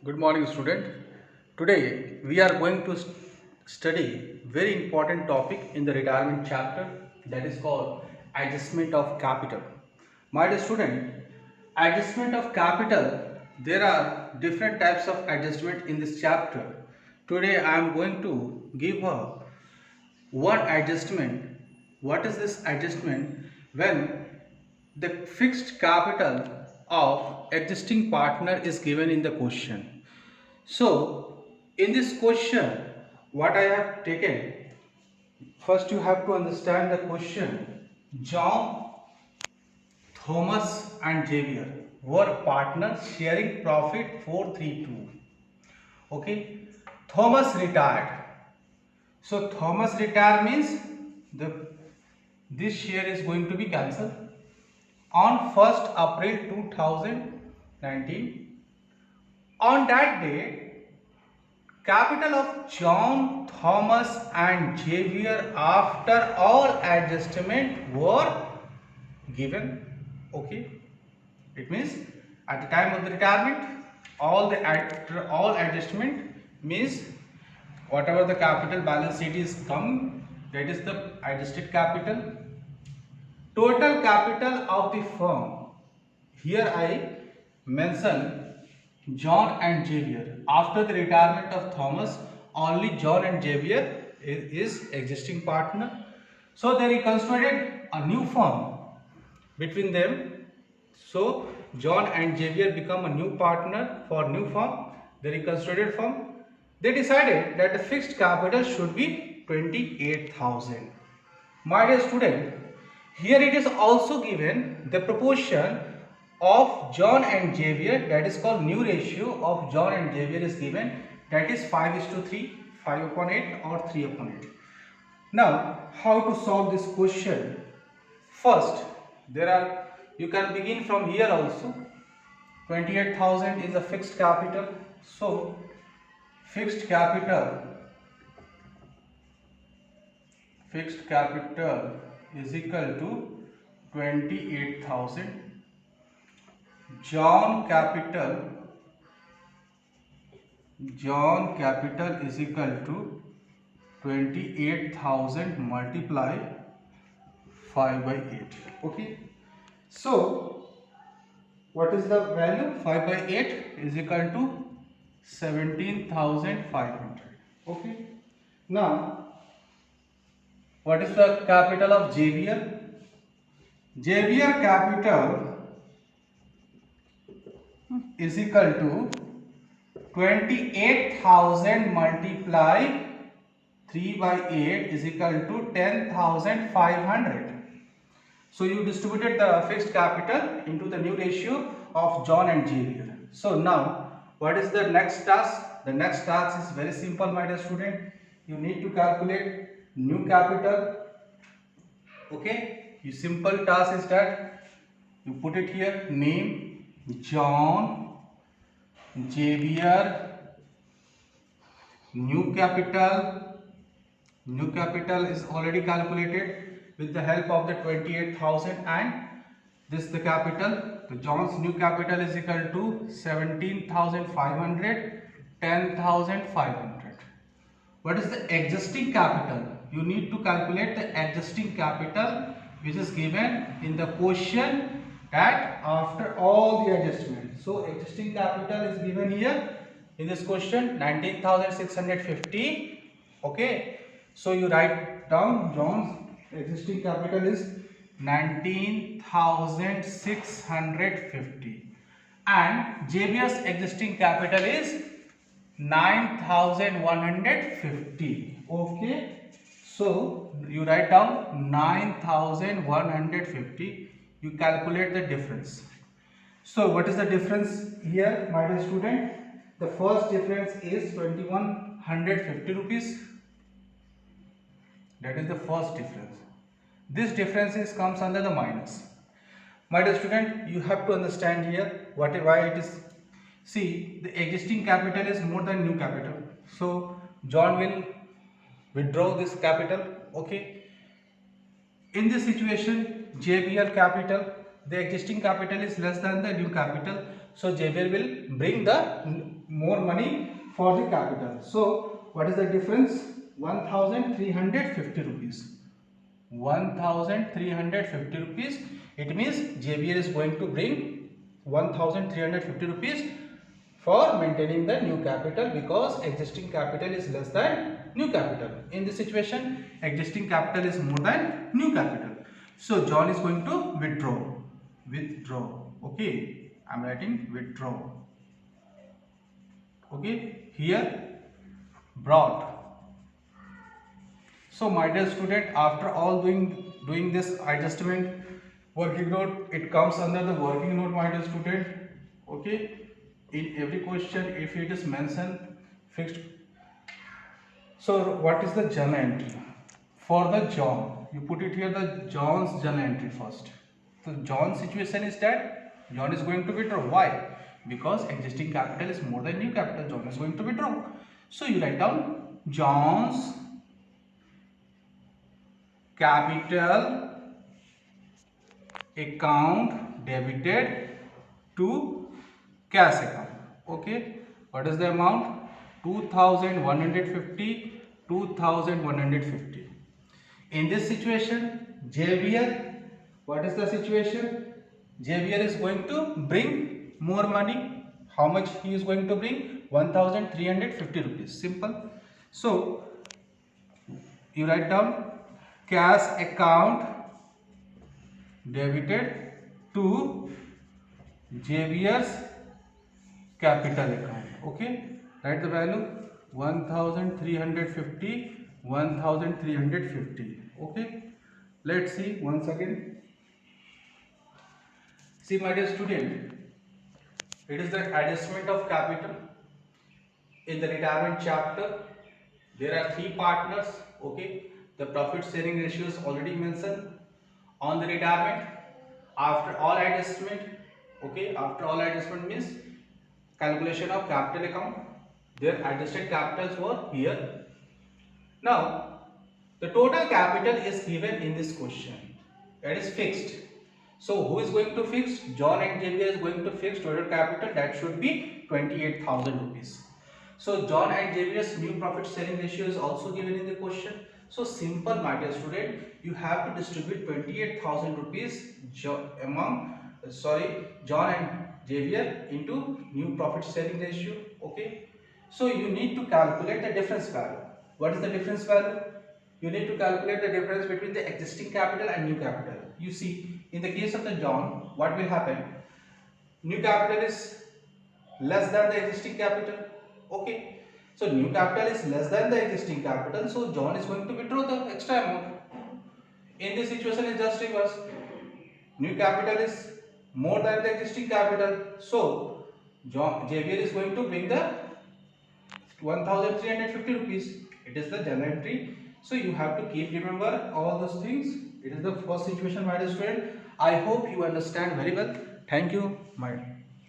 Good morning, student. Today we are going to study very important topic in the retirement chapter, that is called adjustment of capital. My dear student, adjustment of capital. There are different types of adjustment in this chapter. Today I am going to give a one adjustment. What is this adjustment? When the fixed capital of existing partner is given in the question. So in this question, what I have taken, first you have to understand the question. John, Thomas and Xavier were partners sharing profit 432. Okay, Thomas retired. So Thomas retired means the this share is going to be cancelled on 1st April 2019. On that day, capital of John, Thomas and Xavier after all adjustment were given. Okay, it means at the time of the retirement, all adjustment means whatever the capital balance sheet is come, that is the adjusted capital. Total capital of the firm. Here I mention John and Xavier. After the retirement of Thomas, only John and Xavier is existing partner. So they reconstructed a new firm between them. So John and Xavier become a new partner for new firm. They reconstructed firm. They decided that the fixed capital should be 28,000. My dear student, here it is also given the proportion of John and Xavier, that is called new ratio of John and Xavier is given, that is 5:3, 5 upon 8 or 3 upon 8. Now, how to solve this question? First, you can begin from here also. 28,000 is a fixed capital. So, fixed capital is equal to 28,000. John capital is equal to 28,000 multiply 5 by 8. Okay. So what is the value? 5 by 8 is equal to 17,500. Okay. Now what is the capital of Xavier? Xavier capital is equal to 28,000 multiply 3 by 8 is equal to 10,500. So you distributed the fixed capital into the new ratio of John and Xavier. So now what is the next task? The next task is very simple, my dear student. You need to calculate new capital. Okay, your simple task is that you put it here, name John, Xavier, new capital is already calculated with the help of the 28,000 and this the capital. So John's new capital is equal to 17,500, 10,500. What is the existing capital? You need to calculate the existing capital which is given in the question, that after all the adjustment. So existing capital is given here in this question, 19,650. Okay. So you write down John's existing capital is 19,650 and Xavier's existing capital is 9,150. Okay, so you write down 9,150. You calculate the difference. So what is the difference here, my dear student? The first difference is 2,150 rupees. That is the first difference. This difference comes under the minus. My dear student, you have to understand here why it is. See, the existing capital is more than new capital. So John will withdraw this capital. Okay. In this situation, JBL capital, the existing capital is less than the new capital. So JBL will bring the more money for the capital. So what is the difference? 1350 rupees. 1350 rupees. It means JBL is going to bring 1350 rupees for maintaining the new capital, because existing capital is less than new capital. In this situation, existing capital is more than new capital. So John is going to withdraw. Okay, I am writing withdraw. Okay, here brought. So my dear student, after all doing this adjustment working note, it comes under the working note, my dear student. Okay, in every question if it is mentioned fixed. So what is the journal entry for the John? You put it here, the John's journal entry first. So John's situation is that John is going to withdraw. Why? Because existing capital is more than new capital. John is going to withdraw. So you write down John's capital account debited to cash account. Okay, what is the amount? 2150, 2150. In this situation, JBL, what is the situation? JBL is going to bring more money. How much he is going to bring? 1350 rupees. Simple. So you write down cash account debited to JBL's capital account. Okay, write the value 1350, 1350. Okay, let's see once again. See my dear student, it is the adjustment of capital. In the retirement chapter, there are 3 partners. Okay, the profit sharing ratio is already mentioned. On the retirement, after all adjustment, okay, after all adjustment means calculation of capital account, their adjusted capitals were here. Now the total capital is given in this question, that is fixed. So who is going to fix? John and JBL is going to fix total capital, that should be 28,000 rupees. So John and JBL's new profit sharing ratio is also given in the question. So simple, my dear student, you have to distribute 28,000 rupees among John and JBL into new profit sharing ratio. Okay, so you need to calculate the difference value. What is the difference value? You need to calculate the difference between the existing capital and new capital. You see, in the case of the John, what will happen? New capital is less than the existing capital. Okay, so new capital is less than the existing capital, so John is going to withdraw the extra amount. In this situation, it's just reverse. New capital is more than the existing capital, so JBL is going to bring the 1350 rupees. It is the journal entry. So you have to keep remember all those things. It is the first situation, my dear student. I hope you understand very well. Thank you, my